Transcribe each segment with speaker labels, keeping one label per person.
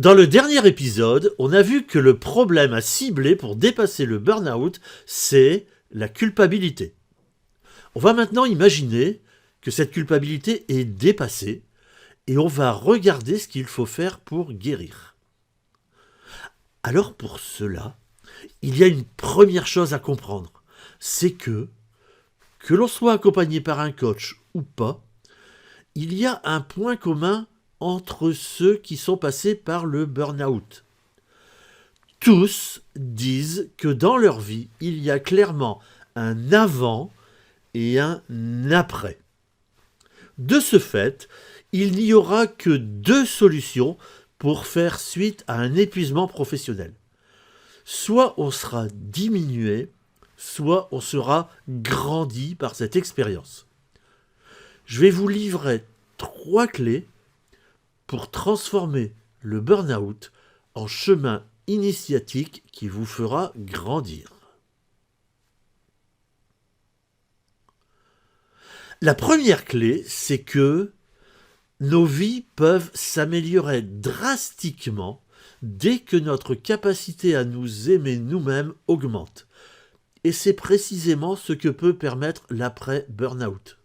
Speaker 1: Dans le dernier épisode, on a vu que le problème à cibler pour dépasser le burn-out, c'est la culpabilité. On va maintenant imaginer que cette culpabilité est dépassée et on va regarder ce qu'il faut faire pour guérir. Alors pour cela, il y a une première chose à comprendre, c'est que l'on soit accompagné par un coach ou pas, il y a un point commun entre ceux qui sont passés par le burn-out. Tous disent que dans leur vie, il y a clairement un avant et un après. De ce fait, il n'y aura que deux solutions pour faire suite à un épuisement professionnel. Soit on sera diminué, soit on sera grandi par cette expérience. Je vais vous livrer 3 clés pour transformer le burn-out en chemin initiatique qui vous fera grandir. La première clé, c'est que nos vies peuvent s'améliorer drastiquement dès que notre capacité à nous aimer nous-mêmes augmente. Et c'est précisément ce que peut permettre l'après-burn-out.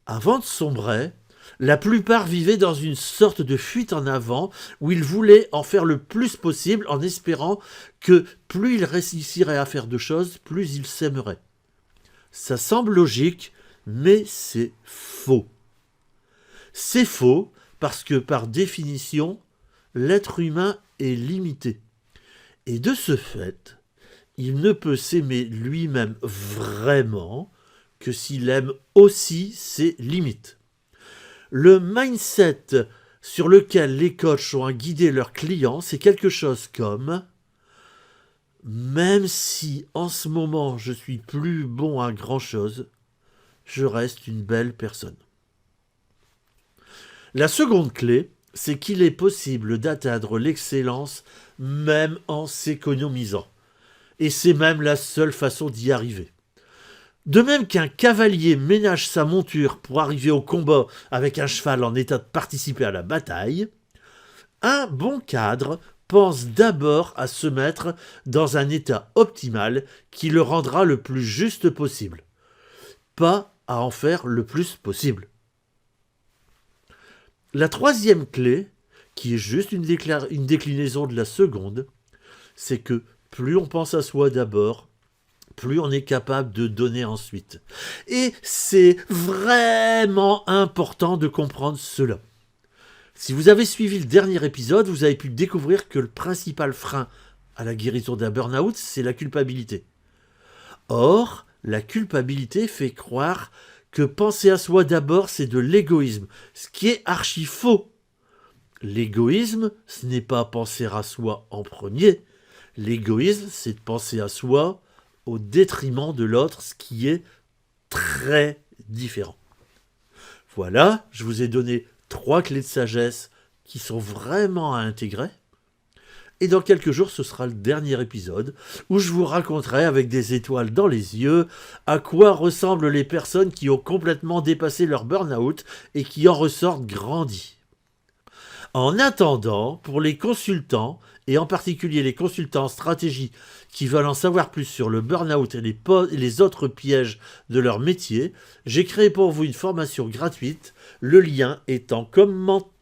Speaker 1: Avant de sombrer, la plupart vivaient dans une sorte de fuite en avant où ils voulaient en faire le plus possible en espérant que plus ils réussiraient à faire de choses, plus ils s'aimeraient. Ça semble logique, mais c'est faux. C'est faux parce que par définition, l'être humain est limité. Et de ce fait, il ne peut s'aimer lui-même vraiment que s'il aime aussi ses limites. Le mindset sur lequel les coachs ont à guider leurs clients, c'est quelque chose comme « Même si en ce moment je suis plus bon à grand-chose, je reste une belle personne. » La seconde clé, c'est qu'il est possible d'atteindre l'excellence même en s'économisant. Et c'est même la seule façon d'y arriver. De même qu'un cavalier ménage sa monture pour arriver au combat avec un cheval en état de participer à la bataille, un bon cadre pense d'abord à se mettre dans un état optimal qui le rendra le plus juste possible, pas à en faire le plus possible. La troisième clé, qui est juste une déclinaison de la seconde, c'est que plus on pense à soi d'abord, plus on est capable de donner ensuite. Et c'est vraiment important de comprendre cela. Si vous avez suivi le dernier épisode, vous avez pu découvrir que le principal frein à la guérison d'un burn-out, c'est la culpabilité. Or, la culpabilité fait croire que penser à soi d'abord, c'est de l'égoïsme, ce qui est archi faux. L'égoïsme, ce n'est pas penser à soi en premier. L'égoïsme, c'est de penser à soi au détriment de l'autre, ce qui est très différent. Voilà, je vous ai donné 3 clés de sagesse qui sont vraiment à intégrer. Et dans quelques jours, ce sera le dernier épisode où je vous raconterai avec des étoiles dans les yeux à quoi ressemblent les personnes qui ont complètement dépassé leur burn-out et qui en ressortent grandis. En attendant, pour les consultants, et en particulier les consultants en stratégie qui veulent en savoir plus sur le burn-out et les autres pièges de leur métier, j'ai créé pour vous une formation gratuite. Le lien est en commentaire.